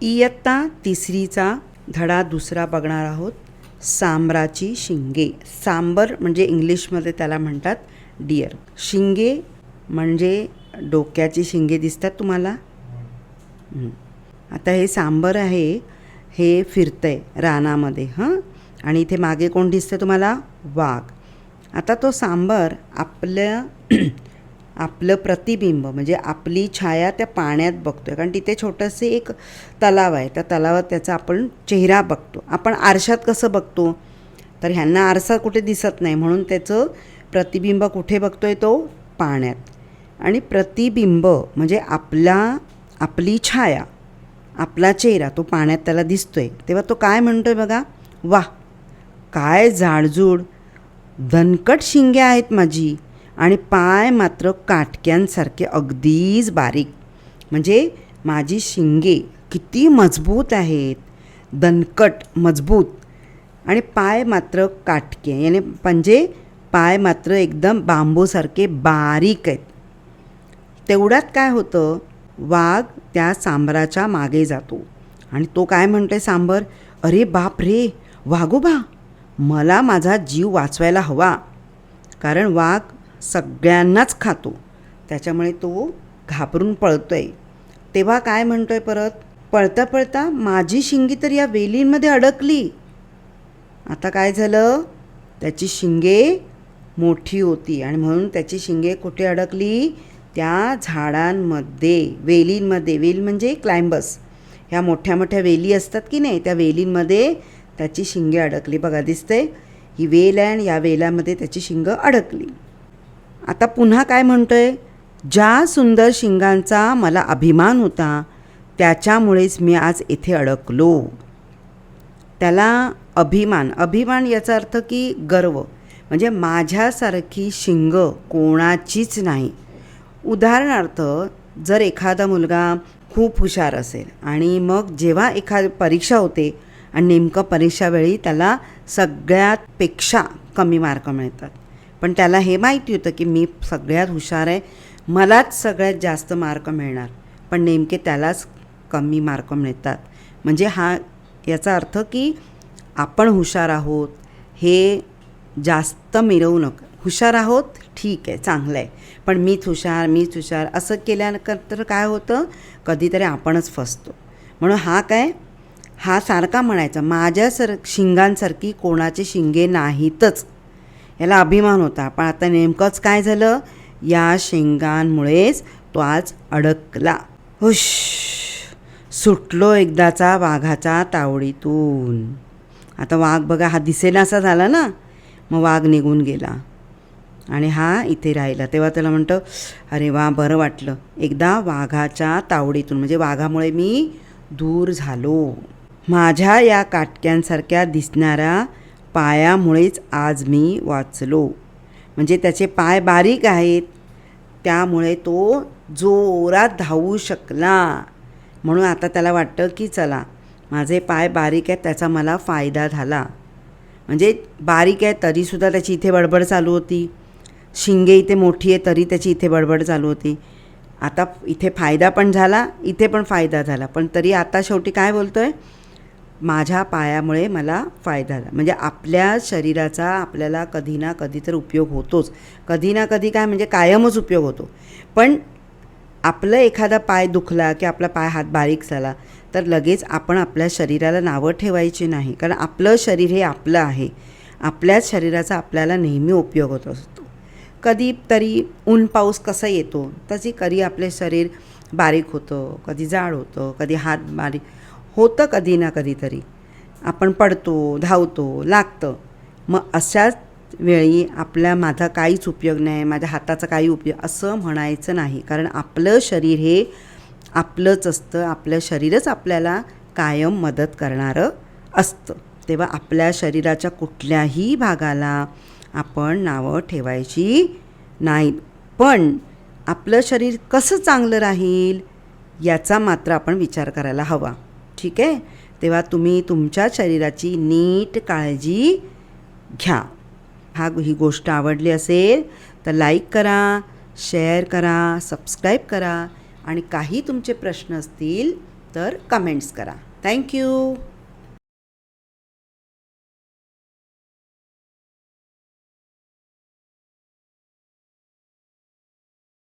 इयत्ता तिसरीचा धडा दुसरा बघणार आहोत. सांबराची शिंगे. सांबर म्हणजे इंग्लिशमध्ये त्याला म्हणतात डिअर. शिंगे म्हणजे डोक्याची शिंगे दिसतात तुम्हाला. आता हे सांबर आहे, हे फिरतंय रानामध्ये आणि इथे मागे कोण दिसतं तुम्हाला? वाघ. आता तो सांबर आपलं प्रतिबिंब म्हणजे आपली छाया त्या पाण्यात बघतोय, कारण तिथे छोटंसं एक तलाव आहे. त्या तलावात त्याचा आपण चेहरा बघतो. आपण आरशात कसं बघतो, तर ह्यांना आरसा कुठे दिसत नाही, म्हणून त्याचं प्रतिबिंब कुठे बघतोय? तो पाण्यात. आणि प्रतिबिंब म्हणजे आपली छाया, आपला चेहरा तो पाण्यात त्याला दिसतोय. तेव्हा तो काय म्हणतोय बघा? वाह, काय जाडजूड दणकट शिंगे आहेत माझी, आणि पाय मात्र काटक्यांसारखे अगदीच बारीक. म्हणजे माझी शिंगे किती मजबूत आहेत, दणकट मजबूत, आणि पाय मात्र काटके, याने म्हणजे पाय मात्र एकदम बांबूसारखे बारीक आहेत. तेवढ्यात काय होतं, वाघ त्या सांबराच्या मागे जातो आणि तो काय म्हणतोय सांबर? अरे बाप रे वाघोबा, मला माझा जीव वाचवायला हवा, कारण वाघ सगळ्यांनाच खातो. त्याच्यामुळे तो घाबरून पळतोय. तेव्हा काय म्हणतोय परत? पळता पळता माझी शिंगी तर या वेलींमध्ये अडकली. आता काय झालं? त्याची शिंगे मोठी होती आणि म्हणून त्याची शिंगे कुठे अडकली? त्या झाडांमध्ये, वेलींमध्ये. वेल म्हणजे क्लाइंबस. ह्या मोठ्या मोठ्या वेली असतात की नाही, त्या वेलींमध्ये त्याची शिंगे अडकली. बघा दिसते, ही वेल आहे आणि या वेलामध्ये त्याची शिंग अडकली. आता पुन्हा काय म्हणतोय? ज्या सुंदर शिंगांचा मला अभिमान होता, त्याच्यामुळेच मी आज इथे अडकलो. त्याला अभिमान याचा अर्थ की गर्व, म्हणजे माझ्यासारखी शिंग कोणाचीच नाही. उदाहरणार्थ, जर एखादा मुलगा खूप हुशार असेल आणि मग जेव्हा एखादी परीक्षा होते आणि नेमकं परीक्षावेळी त्याला सगळ्यापेक्षा कमी मार्क मिळतात, पण त्याला हे माहिती होतं की मी सगळ्यात हुशार आहे, मलाच सगळ्यात जास्त मार्क मिळणार, पण नेमके त्यालाच कमी मार्क मिळतात. म्हणजे याचा अर्थ की आपण हुशार आहोत हे जास्त मिरवणूक. हुशार आहोत ठीक आहे, चांगलं आहे, पण मीच हुशार असं केल्यानंतर काय होतं? कधीतरी आपणच फसतो. म्हणून हा सारखा म्हणायचा, माझ्या शिंगांसारखी कोणाचे शिंगे नाहीतच. याला अभिमान होता, पण आता नेमकंच काय झालं? या शिंगांमुळेच तो आज अडकला. हुश, सुटलो एकदाचा वाघाच्या तावडीतून. आता वाघ बघा, हा दिसेनासा झाला ना, मग वाघ निघून गेला आणि हा इथे राहिला. तेव्हा त्याला म्हणतो, अरे वा, बरं वाटलं, एकदा वाघाच्या तावडीतून, म्हणजे वाघामुळे मी दूर झालो. माझ्या या काटक्यांसारख्या दिसणाऱ्या पायामुळेच आज मी वाचलो. म्हणजे त्याचे पाय बारीक आहेत, त्यामुळे तो जोरात धावू शकला. म्हणून आता त्याला वाटतं की चला, माझे पाय बारीक आहेत, त्याचा मला फायदा झाला. म्हणजे बारीक आहे तरीसुद्धा त्याची इथे बडबड चालू होती, शिंगे इथे मोठी आहे तरी त्याची इथे बडबड चालू होती. आता इथे फायदा पण झाला, इथे पण फायदा झाला, पण तरी आता शेवटी काय बोलतोय? माझ्या पायामुळे मला फायदा झाला. म्हणजे आपल्या शरीराचा आपल्याला कधी ना कधी तर उपयोग होतोच. कधी ना कधी काय म्हणजे कायमच उपयोग होतो. पण आपलं एखादा पाय दुखला की आपला पाय हात बारीक झाला तर लगेच आपण आपल्या शरीराला नावं ठेवायची नाही, कारण आपलं शरीर हे आपलं आहे. आपल्याच शरीराचा आपल्याला नेहमी उपयोग होत असतो. कधी तरी ऊन पाऊस कसा येतो तशी कधी आपले शरीर बारीक होतं, कधी जाड होतं, कधी हात बारीक होतं, कधी ना कधीतरी आपण पडतो, धावतो, लागतं. मग अशाच वेळी माझा काहीच उपयोग नाही, माझ्या हाताचा काही उपयोग असं म्हणायचं नाही, कारण आपलं शरीर हे आपलंच असतं. आपलं शरीरच आपल्याला कायम मदत करणारं असतं. तेव्हा आपल्या शरीराच्या कुठल्याही भागाला आपण नावं ठेवायची नाही, पण आपलं शरीर कसं चांगलं राहील याचा मात्र आपण विचार करायला हवा. ठीक आहे? तेव्हा तुम्ही तुमच्या शरीराची नीट काळजी घ्या. ही गोष्ट आवडली असेल तर लाईक करा, शेअर करा, सबस्क्राईब करा, आणि काही तुमचे प्रश्न असतील तर कमेंट्स करा. थँक्यू.